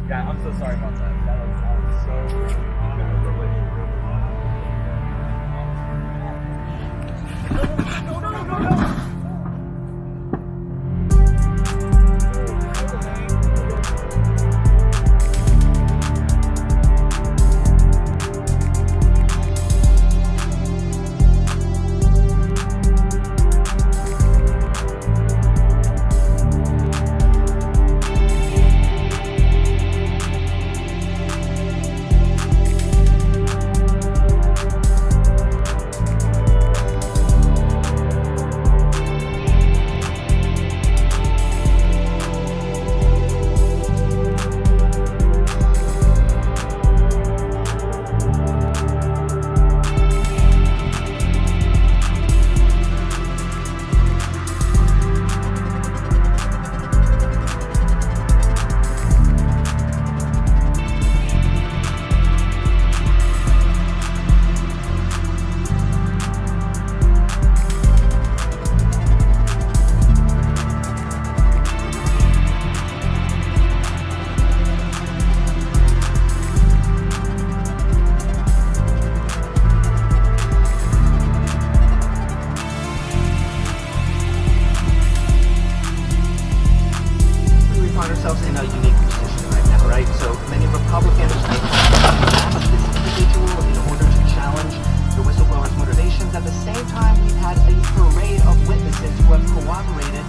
Yeah, I'm so sorry about that. That was so. No, no, no, no, no, no. Ourselves in a unique position right now, right? So many Republicans may have this individual in order to challenge the whistleblower's motivations. At the same time, we've had a parade of witnesses who have cooperated.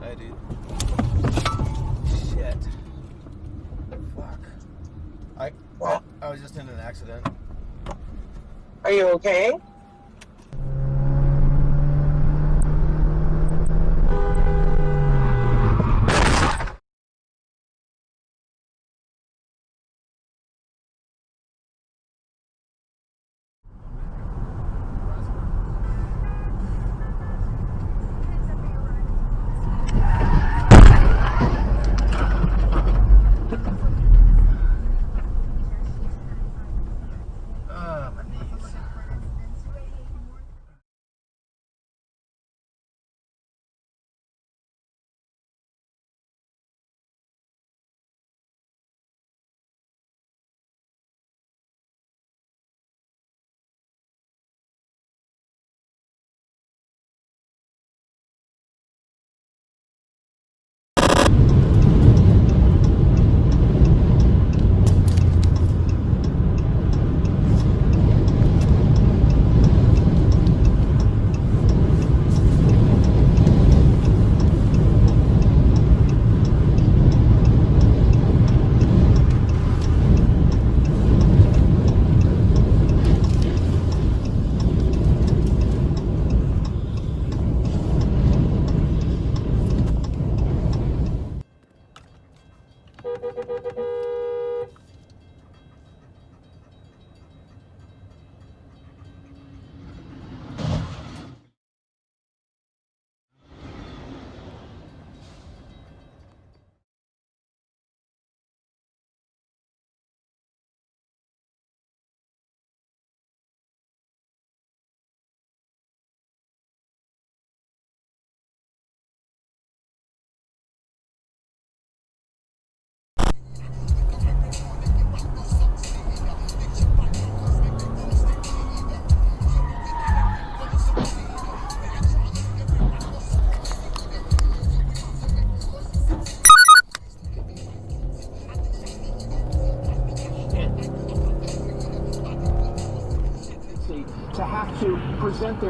Hey, dude. Shit. Fuck. I was just in an accident. Are you okay? My knees.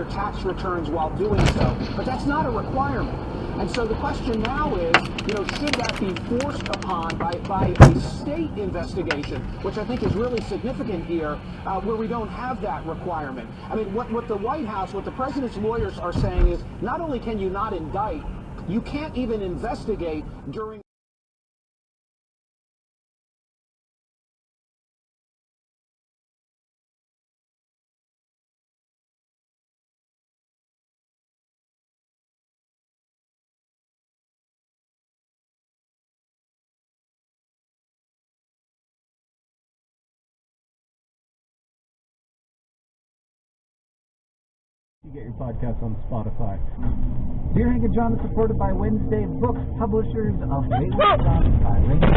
their tax returns while doing so. But that's not a requirement. And so the question now is, should that be forced upon by a state investigation, which I think is really significant here, where we don't have that requirement. I mean, what the White House, what the president's lawyers are saying is, not only can you not indict, you can't even investigate during You get your podcast on Spotify. Dear Hank and John is supported by Wednesday Books, publishers of Raven John by Raven.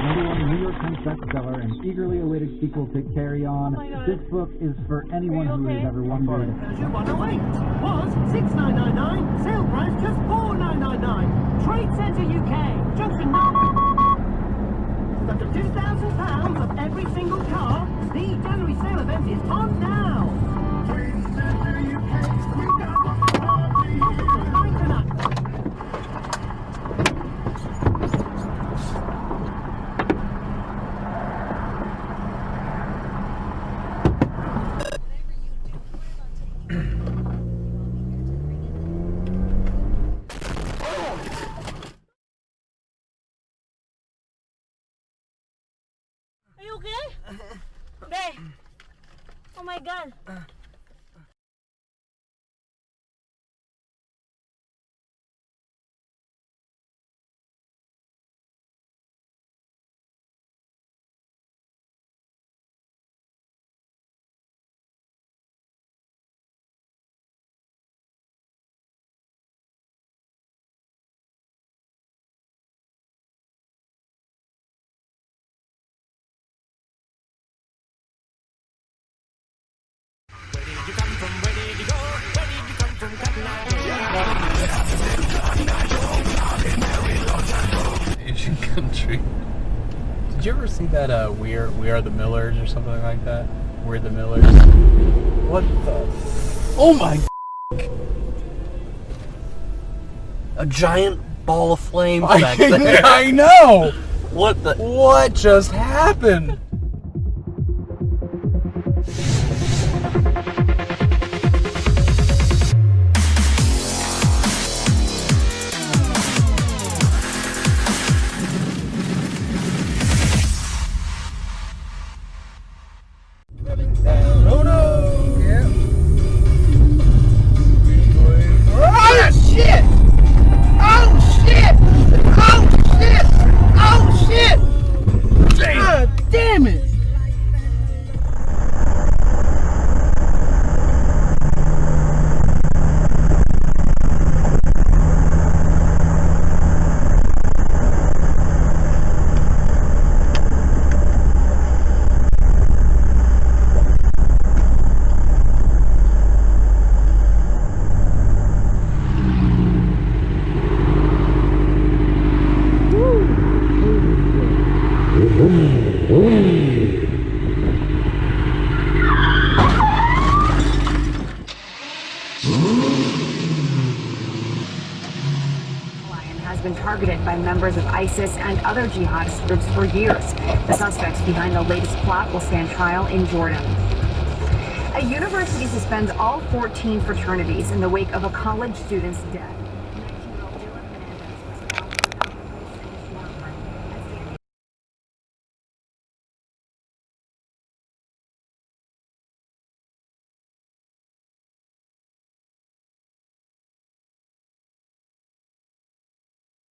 Number one New York Times bestseller and eagerly awaited sequel to Carry On. This book is for anyone who has ever wondered. Version 108 was $6,999. Sale price just $4,999. Trade Centre UK. Junction. Up to £2,000 of every single car. The January sale event is on now. Are you okay? Babe. Oh my God. Asian country. Did you ever see that We Are the Millers or something like that? We're the Millers. What the? Oh my! A giant ball of flames back there. I know. What the? What just happened? Oh no! Yeah. Oh shit! Oh shit! Oh shit! Oh shit! God damn it! Has been targeted by members of ISIS and other jihadist groups for years. The suspects behind the latest plot will stand trial in Jordan. A university suspends all 14 fraternities in the wake of a college student's death.